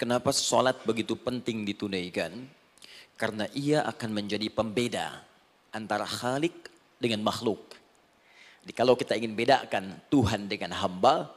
Kenapa sholat begitu penting ditunaikan? Karena ia akan menjadi pembeda antara Khalik dengan makhluk. Jadi kalau kita ingin bedakan Tuhan dengan hamba,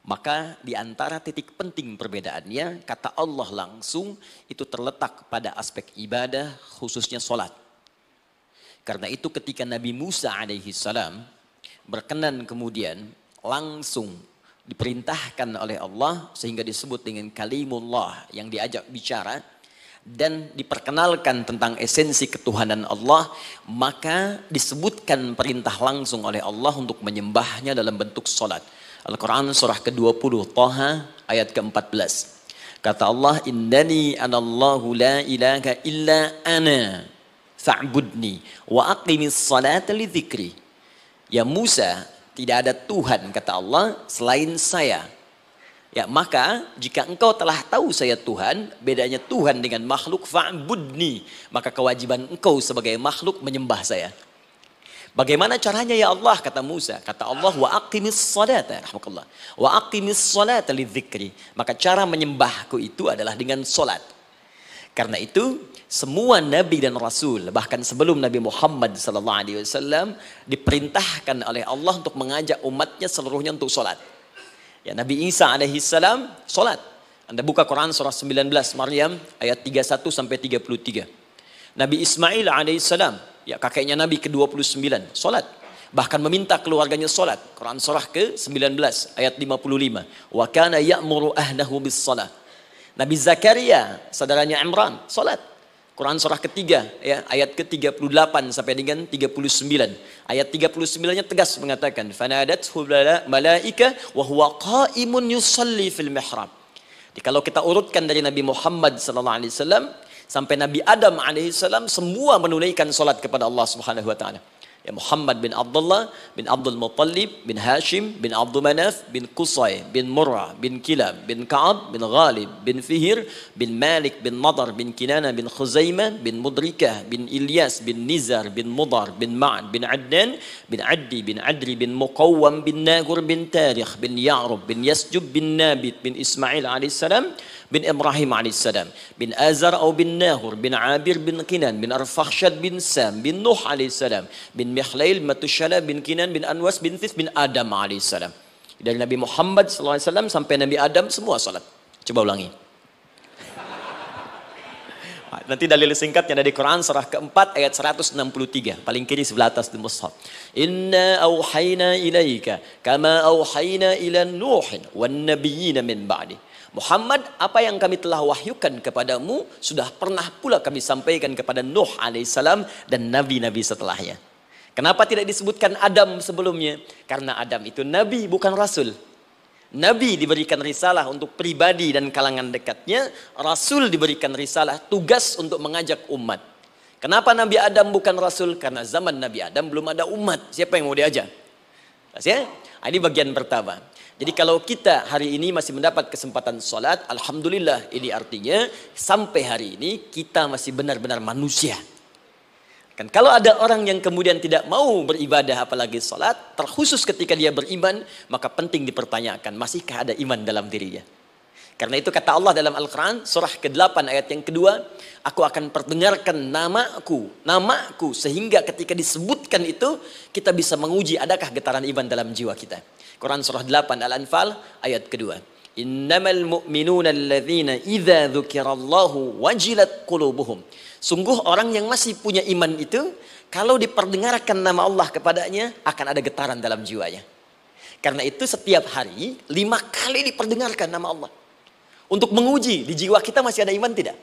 maka di antara titik penting perbedaannya, kata Allah langsung itu terletak pada aspek ibadah, khususnya sholat. Karena itu ketika Nabi Musa alaihi salam berkenan kemudian langsung diperintahkan oleh Allah sehingga disebut dengan kalimullah yang diajak bicara dan diperkenalkan tentang esensi ketuhanan Allah, maka disebutkan perintah langsung oleh Allah untuk menyembahnya dalam bentuk salat. Al-Quran surah ke-20 Taha ayat ke-14. Kata Allah, innani anallahu la ilaha illa ana fa'budni wa aqimis salata li dzikri. Ya Musa, tidak ada Tuhan kata Allah selain saya. Ya maka jika engkau telah tahu saya Tuhan, bedanya Tuhan dengan makhluk, fa'budni, maka kewajiban engkau sebagai makhluk menyembah saya. Bagaimana caranya ya Allah, kata Musa? Kata Allah, wa aqimis salata, rahmatullah, wa aqimis salata li dzikri. Maka cara menyembahku itu adalah dengan solat. Karena itu semua nabi dan rasul, bahkan sebelum Nabi Muhammad SAW, diperintahkan oleh Allah untuk mengajak umatnya seluruhnya untuk solat. Ya, Nabi Isa alaihissalam solat. Anda buka Quran surah 19 Maryam ayat 31 sampai 33. Nabi Ismail alaihissalam, ya kakeknya Nabi ke-29, solat. Bahkan meminta keluarganya solat. Quran surah ke-19 ayat 55. Wa kana ya'muru ahlahu bis salat. Nabi Zakaria, saudaranya Imran, solat. Quran surah ketiga, ya, ayat ke-38 sampai dengan 39. Ayat 39-nya tegas mengatakan, "Fanadathu malaika wa huwa qa'imun yusalli fil mihrab." Jadi kalau kita urutkan dari Nabi Muhammad sallallahu alaihi wasallam sampai Nabi Adam alaihi salam, semua menunaikan salat kepada Allah Subhanahu wa taala. Ya Muhammad bin Abdullah bin Abdul Muttalib bin Hashim bin Abdul Manaf bin Qusay bin Murrah bin Kilab bin Ka'ab bin Ghalib bin Fihir bin Malik bin Nadar bin Kinana bin Khuzaimah bin Mudrikah bin Ilyas bin Nizar bin Mudar bin Ma'ad bin Adnan bin Addi bin Adri bin Muqawwam bin Nagur bin Tarikh bin Ya'rub bin Yasjub bin Nabit bin Ismail alaihissalam bin Ibrahim alaihissalam bin Azar atau bin Nahur bin Abir bin Kinan bin Arfakhshad bin Sam bin Nuh alaihissalam bin Mihlail Matushala bin Kinan bin Anwas bin Thith bin Adam alaihissalam. Dari Nabi Muhammad SAW sampai Nabi Adam semua salat. Coba ulangi. Nanti dalil singkatnya dari Quran surah keempat ayat 163. Paling kiri sebelah atas di mushaf. Inna auhayna ilaika kama auhayna ila Nuhin wan nabiyina min ba'di. Muhammad, apa yang kami telah wahyukan kepadamu sudah pernah pula kami sampaikan kepada Nuh alaihissalam dan nabi-nabi setelahnya. Kenapa tidak disebutkan Adam sebelumnya? Karena Adam itu nabi bukan rasul. Nabi diberikan risalah untuk pribadi dan kalangan dekatnya. Rasul diberikan risalah tugas untuk mengajak umat. Kenapa Nabi Adam bukan rasul? Karena zaman Nabi Adam belum ada umat. Siapa yang mau diajak? Ya? Ini bagian pertama. Jadi kalau kita hari ini masih mendapat kesempatan sholat, alhamdulillah, ini artinya sampai hari ini kita masih benar-benar manusia. Kan kalau ada orang yang kemudian tidak mau beribadah apalagi sholat, terkhusus ketika dia beriman, maka penting dipertanyakan, masihkah ada iman dalam dirinya? Karena itu kata Allah dalam Al-Quran, surah ke-8 ayat yang kedua, aku akan perdengarkan namaku, sehingga ketika disebutkan itu, kita bisa menguji adakah getaran iman dalam jiwa kita. Quran surah 8 Al-Anfal ayat kedua. Innamal mu'minuna alladzina idza dzukirallahu wajilat qulubuhum. Sungguh orang yang masih punya iman itu, kalau diperdengarkan nama Allah kepadanya, akan ada getaran dalam jiwanya. Karena itu setiap hari 5 kali diperdengarkan nama Allah. Untuk menguji di jiwa kita masih ada iman tidak?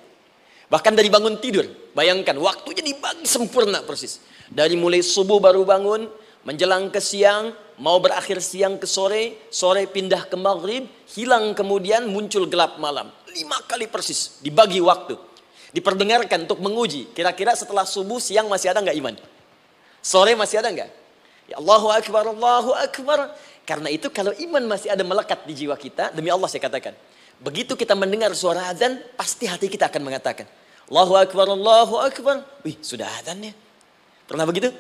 Bahkan dari bangun tidur, bayangkan waktunya dibagi sempurna persis. Dari mulai subuh baru bangun, menjelang ke siang, mau berakhir siang ke sore, sore pindah ke maghrib, hilang kemudian muncul gelap malam. 5 kali persis dibagi waktu. Diperdengarkan untuk menguji. Kira-kira setelah subuh siang masih ada nggak iman? Sore masih ada nggak? Ya Allahu Akbar, Allahu Akbar. Karena itu kalau iman masih ada melekat di jiwa kita, demi Allah saya katakan, begitu kita mendengar suara azan, pasti hati kita akan mengatakan, Allahu Akbar, Allahu Akbar. Wih, sudah azannya. Pernah begitu?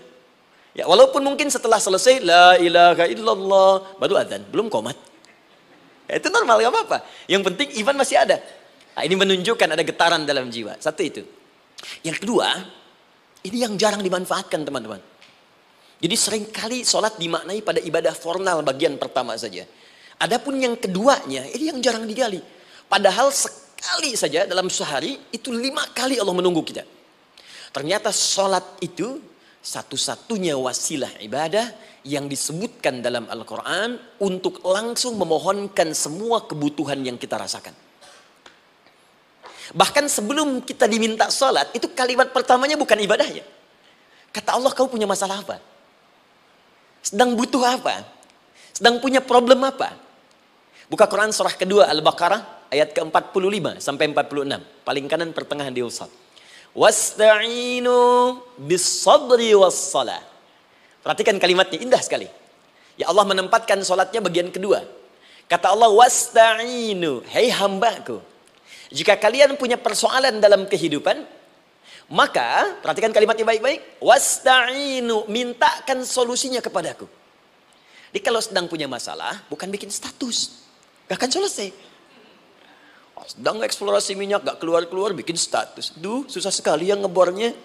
Ya, walaupun mungkin setelah selesai, La ilaha illallah, baru azan, belum qomat. Ya, itu normal, gak apa-apa. Yang penting iman masih ada. Nah, ini menunjukkan ada getaran dalam jiwa. Satu itu. Yang kedua, ini yang jarang dimanfaatkan teman-teman. Jadi seringkali sholat dimaknai pada ibadah formal bagian pertama saja. Adapun yang keduanya, ini yang jarang digali. Padahal sekali saja dalam sehari, itu 5 kali Allah menunggu kita. Ternyata sholat itu satu-satunya wasilah ibadah yang disebutkan dalam Al-Quran untuk langsung memohonkan semua kebutuhan yang kita rasakan. Bahkan sebelum kita diminta sholat, itu kalimat pertamanya bukan ibadahnya. Kata Allah, kamu punya masalah apa? Sedang butuh apa? Sedang punya problem apa? Buka Quran surah kedua Al-Baqarah ayat ke-45 sampai 46. Paling kanan pertengahan di usad. Wasta'inu bis-sabri was-salah. Perhatikan kalimatnya, indah sekali. Ya Allah menempatkan sholatnya bagian kedua. Kata Allah, wasta'inu, hei hambaku. Jika kalian punya persoalan dalam kehidupan, maka, perhatikan kalimatnya baik-baik. Wasta'inu, mintakan solusinya kepadaku. Jadi kalau sedang punya masalah, bukan bikin status. Gak akan selesai. Sedang eksplorasi minyak, gak keluar-keluar, bikin status. Duh, susah sekali yang ngebornya.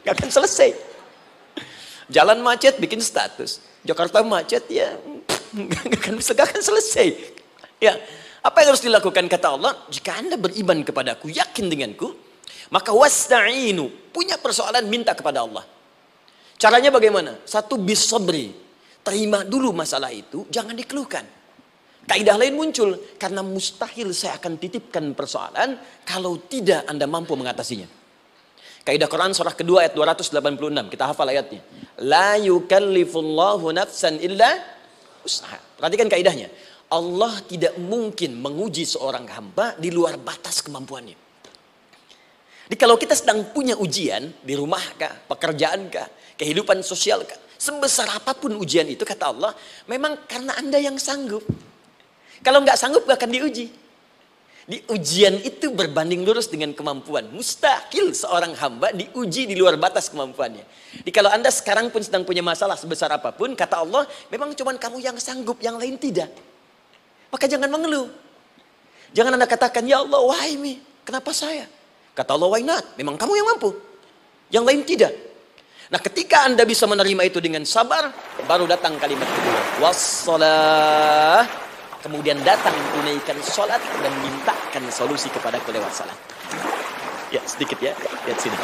Gak akan selesai. Jalan macet, bikin status. Jakarta macet, ya gak akan selesai. Ya, apa yang harus dilakukan kata Allah? Jika Anda beriman kepadaku, yakin denganku, maka wasta'inu, punya persoalan minta kepada Allah. Caranya bagaimana? Satu, bis-sabri. Terima dulu masalah itu, jangan dikeluhkan. Kaidah lain muncul, karena mustahil saya akan titipkan persoalan kalau tidak Anda mampu mengatasinya. Kaidah Quran surah kedua ayat 286, kita hafal ayatnya. La yukallifullahu nafsan illa usaha. Perhatikan kaidahnya. Allah tidak mungkin menguji seorang hamba di luar batas kemampuannya. Jadi kalau kita sedang punya ujian di rumah kah, pekerjaan kah, kehidupan sosial kah, sebesar apapun ujian itu kata Allah, memang karena Anda yang sanggup. Kalau nggak sanggup gak akan diuji. Di ujian itu berbanding lurus dengan kemampuan. Mustahil seorang hamba diuji di luar batas kemampuannya. Jadi kalau Anda sekarang pun sedang punya masalah sebesar apapun, kata Allah, memang cuma kamu yang sanggup, yang lain tidak. Maka jangan mengeluh. Jangan Anda katakan, ya Allah, why me? Kenapa saya? Kata Allah, why not? Memang kamu yang mampu. Yang lain tidak. Nah ketika Anda bisa menerima itu dengan sabar, baru datang kalimat kedua. Wassalah. Kemudian datang tunaikan sholat dan mintakan solusi kepadaku lewat salat. Ya sedikit ya. Lihat sini.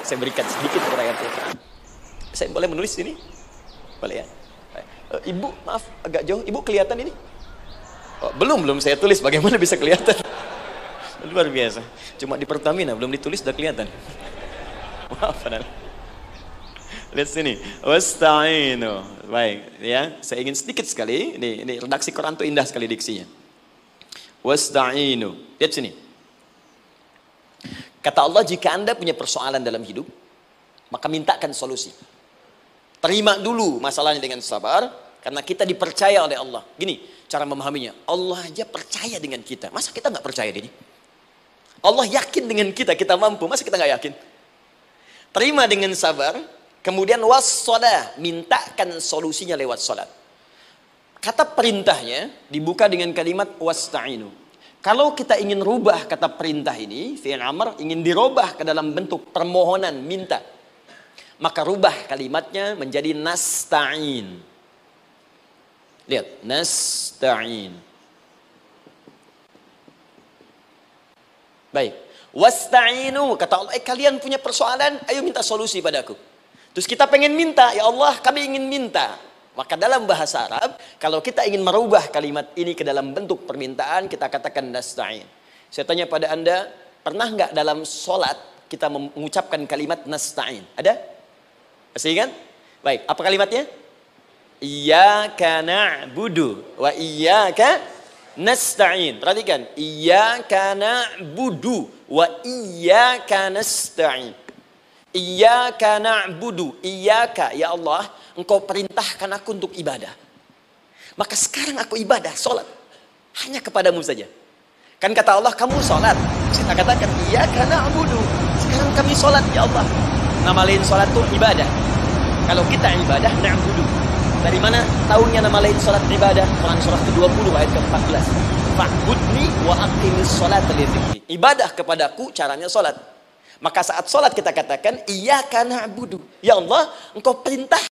Saya berikan sedikit uraiannya. Saya boleh menulis ini? Boleh ya? Ibu maaf agak jauh. Ibu kelihatan ini? Oh, belum saya tulis. Bagaimana bisa kelihatan? Luar biasa. Cuma di Pertamina belum ditulis sudah kelihatan. Maaf. Lihat sini. Wasta'inu. Baik, ya. Saya ingin sedikit sekali. Ini redaksi Quran itu indah sekali diksinya. Wasta'inu. Lihat sini. Kata Allah, jika Anda punya persoalan dalam hidup, maka mintakan solusi. Terima dulu masalahnya dengan sabar, karena kita dipercaya oleh Allah. Gini, cara memahaminya. Allah aja percaya dengan kita. Masa kita nggak percaya diri? Allah yakin dengan kita mampu. Masa kita nggak yakin? Terima dengan sabar. Kemudian wassalah, mintakan solusinya lewat salat. Kata perintahnya dibuka dengan kalimat wasta'inu. Kalau kita ingin rubah kata perintah ini, fi'il amr, ingin dirubah ke dalam bentuk permohonan, minta. Maka rubah kalimatnya menjadi nasta'in. Lihat, nasta'in. Baik. Wasta'inu, kata Allah, kalian punya persoalan, ayo minta solusi padaku. Terus kita pengen minta, ya Allah kami ingin minta. Maka dalam bahasa Arab, kalau kita ingin merubah kalimat ini ke dalam bentuk permintaan, kita katakan nasta'in. Saya tanya pada Anda, pernah nggak dalam sholat kita mengucapkan kalimat nasta'in? Ada? Masih ingat? Baik, apa kalimatnya? Iyyaka na'budu wa iyyaka nasta'in. Perhatikan, iyyaka na'budu wa iyyaka nasta'in. Iyyaka na'budu, iyyaka, ya Allah, engkau perintahkan aku untuk ibadah. Maka sekarang aku ibadah, sholat. Hanya kepadamu saja. Kan kata Allah, kamu sholat. Kita katakan, iyyaka na'budu. Sekarang kami sholat, ya Allah. Nama lain sholat itu ibadah. Kalau kita ibadah, na'budu. Dari mana tahunya nama lain sholat ibadah? Quran surah ke-20 ayat ke-14. Fa'budni wa aqimis sholata li dzikri. Ibadah kepadaku caranya salat. Maka saat salat kita katakan iyyaka na'budu. Ya Allah, Engkau perintah